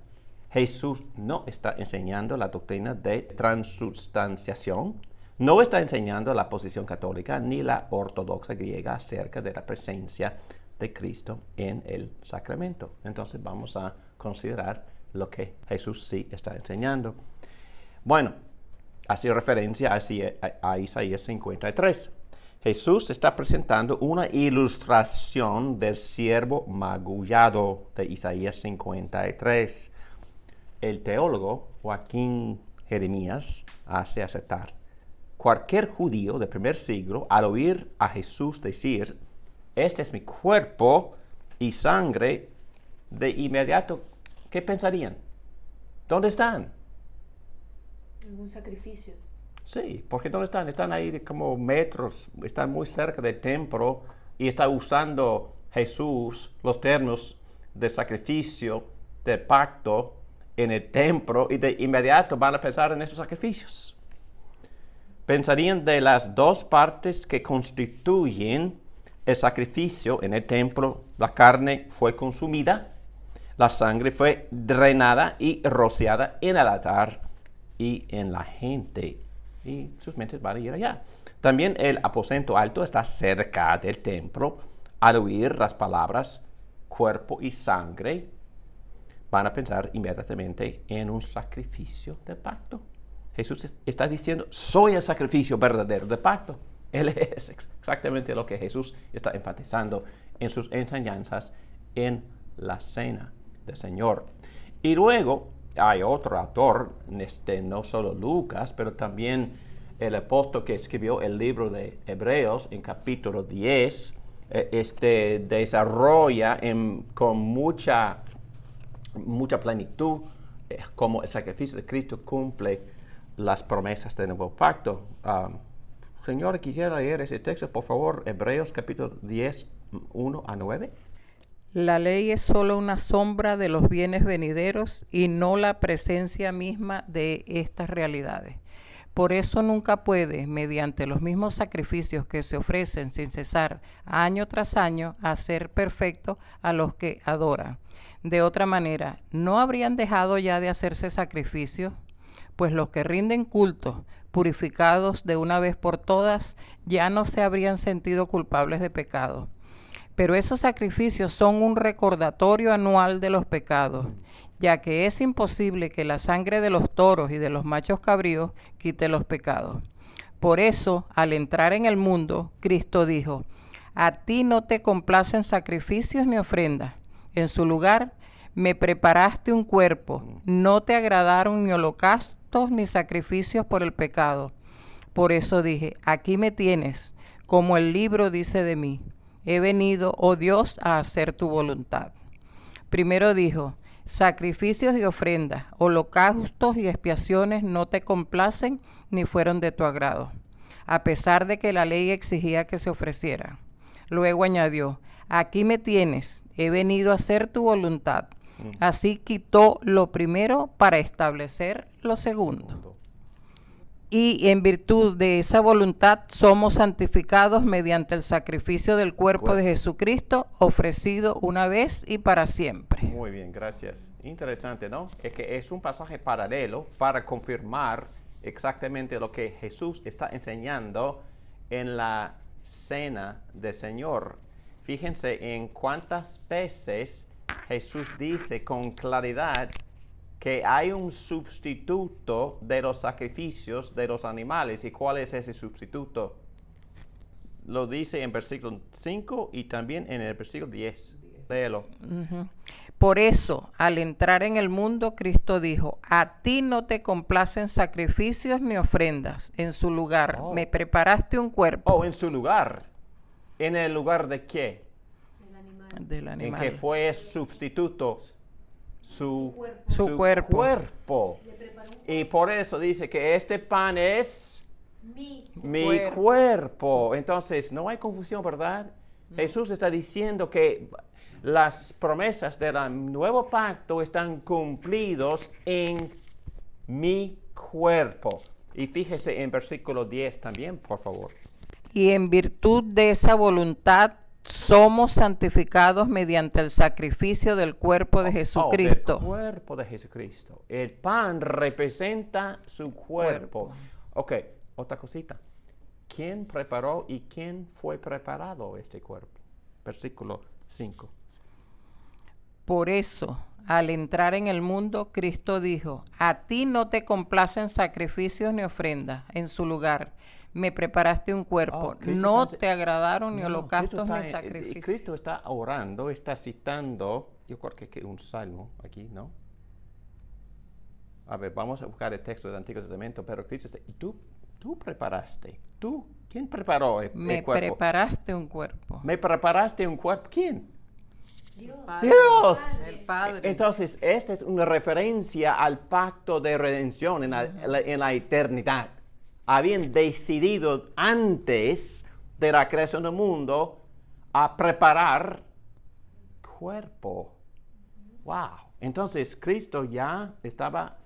Jesús no está enseñando la doctrina de transustanciación, no está enseñando la posición católica ni la ortodoxa griega acerca de la presencia de Cristo en el sacramento. Entonces vamos a considerar lo que Jesús sí está enseñando. Bueno, hace referencia a Isaías 53. Jesús está presentando una ilustración del siervo magullado de Isaías 53. El teólogo Joaquín Jeremías hace aceptar. Cualquier judío del primer siglo, al oír a Jesús decir, este es mi cuerpo y sangre, de inmediato, ¿qué pensarían? ¿Dónde están? Un sacrificio. Sí, porque ¿dónde están? Están ahí como metros, están muy cerca del templo y está usando Jesús los términos de sacrificio, del pacto en el templo y de inmediato van a pensar en esos sacrificios. Pensarían de las dos partes que constituyen el sacrificio en el templo. La carne fue consumida, la sangre fue drenada y rociada en el altar y en la gente, y sus mentes van a ir allá. También el aposento alto está cerca del templo. Al oír las palabras cuerpo y sangre, van a pensar inmediatamente en un sacrificio de pacto. Jesús está diciendo, soy el sacrificio verdadero de pacto. Él es exactamente lo que Jesús está enfatizando en sus enseñanzas en la cena del Señor. Y luego hay otro autor, no solo Lucas, pero también el apóstol que escribió el libro de Hebreos en capítulo 10, desarrolla con mucha mucha plenitud, como el sacrificio de Cristo cumple las promesas del nuevo pacto. Señora, quisiera leer ese texto, por favor, Hebreos capítulo 10, 1 a 9. La ley es solo una sombra de los bienes venideros y no la presencia misma de estas realidades. Por eso nunca puede, mediante los mismos sacrificios que se ofrecen sin cesar año tras año, hacer perfecto a los que adoran. De otra manera, ¿no habrían dejado ya de hacerse sacrificios? Pues los que rinden culto, purificados de una vez por todas, ya no se habrían sentido culpables de pecado. Pero esos sacrificios son un recordatorio anual de los pecados, ya que es imposible que la sangre de los toros y de los machos cabríos quite los pecados. Por eso, al entrar en el mundo, Cristo dijo: a ti no te complacen sacrificios ni ofrendas. En su lugar, me preparaste un cuerpo. No te agradaron ni holocaustos ni sacrificios por el pecado. Por eso dije: aquí me tienes, como el libro dice de mí. He venido, oh Dios, a hacer tu voluntad. Primero dijo: sacrificios y ofrendas, holocaustos y expiaciones no te complacen ni fueron de tu agrado, a pesar de que la ley exigía que se ofrecieran. Luego añadió: aquí me tienes, he venido a hacer tu voluntad. Así quitó lo primero para establecer lo segundo. Y en virtud de esa voluntad somos santificados mediante el sacrificio del cuerpo de Jesucristo, ofrecido una vez y para siempre. Muy bien, gracias. Interesante, ¿no? Es que es un pasaje paralelo para confirmar exactamente lo que Jesús está enseñando en la cena del Señor. Fíjense en cuántas veces Jesús dice con claridad que hay un sustituto de los sacrificios de los animales. ¿Y cuál es ese sustituto? Lo dice en versículo 5 y también en el versículo 10. Léelo. Por eso, al entrar en el mundo, Cristo dijo: a ti no te complacen sacrificios ni ofrendas. En su lugar, me preparaste un cuerpo. En su lugar. ¿En el lugar de qué? Del animal. En que fue sustituto su cuerpo. Y por eso dice que este pan es mi cuerpo. Entonces, no hay confusión, ¿verdad? Jesús está diciendo que las promesas del nuevo pacto están cumplidos en mi cuerpo. Y fíjese en versículo 10 también, por favor. Y en virtud de esa voluntad somos santificados mediante el sacrificio del cuerpo de Jesucristo. El cuerpo de Jesucristo. El pan representa su cuerpo. Ok, otra cosita. ¿Quién preparó y quién fue preparado este cuerpo? Versículo 5. Por eso, al entrar en el mundo, Cristo dijo: a ti no te complacen sacrificios ni ofrendas. En su lugar, me preparaste un cuerpo. No te agradaron ni holocaustos ni sacrificios. Cristo está orando, está citando, yo creo que un salmo aquí, ¿no? A ver, vamos a buscar el texto del Antiguo Testamento, pero Cristo está, tú preparaste, ¿quién preparó el cuerpo? Me preparaste un cuerpo. ¿Me preparaste un cuerpo? ¿Quién? Dios. El Padre. Entonces, esta es una referencia al pacto de redención en la eternidad. Habían decidido antes de la creación del mundo a preparar cuerpo. Wow. Entonces, Cristo ya estaba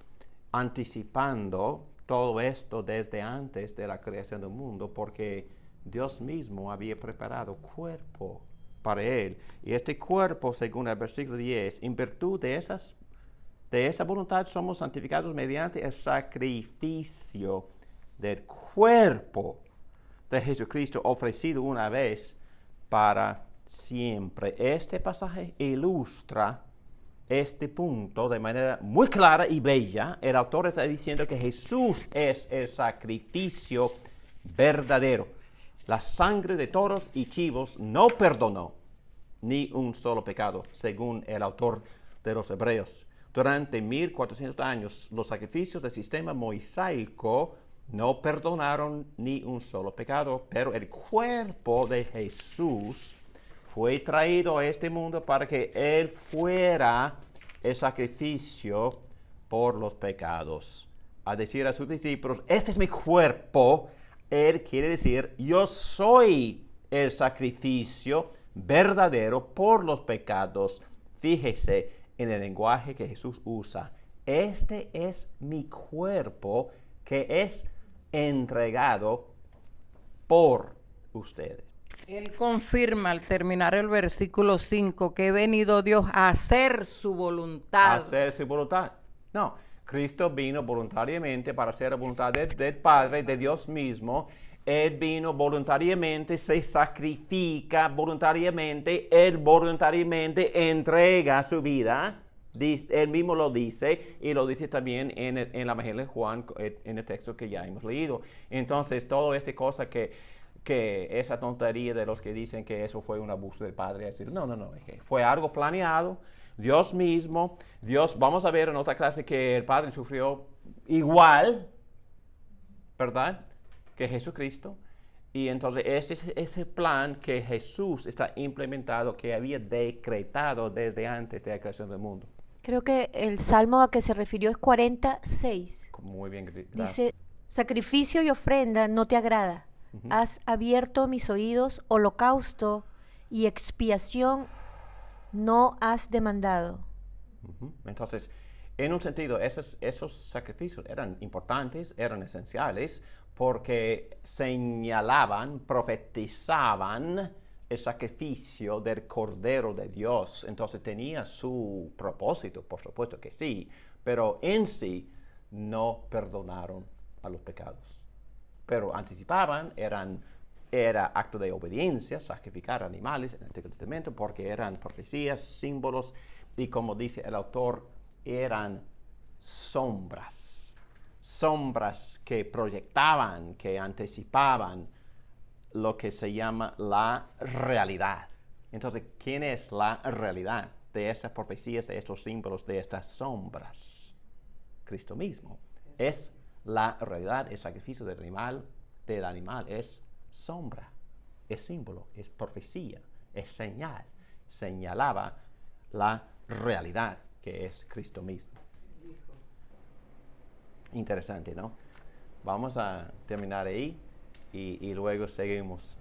anticipando todo esto desde antes de la creación del mundo, porque Dios mismo había preparado cuerpo para él. Y este cuerpo, según el versículo 10, en virtud de esa voluntad somos santificados mediante el sacrificio del cuerpo de Jesucristo ofrecido una vez para siempre. Este pasaje ilustra este punto de manera muy clara y bella. El autor está diciendo que Jesús es el sacrificio verdadero. La sangre de toros y chivos no perdonó ni un solo pecado, según el autor de los Hebreos. Durante 1400 años, los sacrificios del sistema mosaico no perdonaron ni un solo pecado, pero el cuerpo de Jesús fue traído a este mundo para que Él fuera el sacrificio por los pecados. A decir a sus discípulos, este es mi cuerpo. Él quiere decir, yo soy el sacrificio verdadero por los pecados. Fíjese en el lenguaje que Jesús usa. Este es mi cuerpo que es entregado por ustedes. Él confirma al terminar el versículo 5 que ha venido Dios a hacer su voluntad. Hacer su voluntad. No, Cristo vino voluntariamente para hacer la voluntad del Padre, de Dios mismo. Él vino voluntariamente, se sacrifica voluntariamente, Él voluntariamente entrega su vida. Él mismo lo dice y lo dice también en el Evangelio de Juan, en el texto que ya hemos leído. Entonces, toda esta cosa que esa tontería de los que dicen que eso fue un abuso del Padre, es decir, no, es que fue algo planeado. Dios mismo, vamos a ver en otra clase que el Padre sufrió igual, ¿verdad?, que Jesucristo. Y entonces ese plan que Jesús está implementado, que había decretado desde antes de la creación del mundo. Creo que el salmo a que se refirió es 46. Muy bien, gracias. Dice, sacrificio y ofrenda no te agrada. Has abierto mis oídos, holocausto y expiación no has demandado. Entonces, en un sentido, esos sacrificios eran importantes, eran esenciales, porque señalaban, profetizaban el sacrificio del Cordero de Dios. Entonces tenía su propósito, por supuesto que sí, pero en sí no perdonaron a los pecados. Pero anticipaban, era acto de obediencia, sacrificar animales en el Antiguo Testamento, porque eran profecías, símbolos, y como dice el autor, eran sombras que proyectaban, que anticipaban lo que se llama la realidad. Entonces, ¿quién es la realidad de esas profecías, de estos símbolos, de estas sombras? Cristo mismo. Es la realidad, el sacrificio del animal es sombra, es símbolo, es profecía, es señal. Señalaba la realidad que es Cristo mismo. Interesante, ¿no? Vamos a terminar ahí y luego seguimos.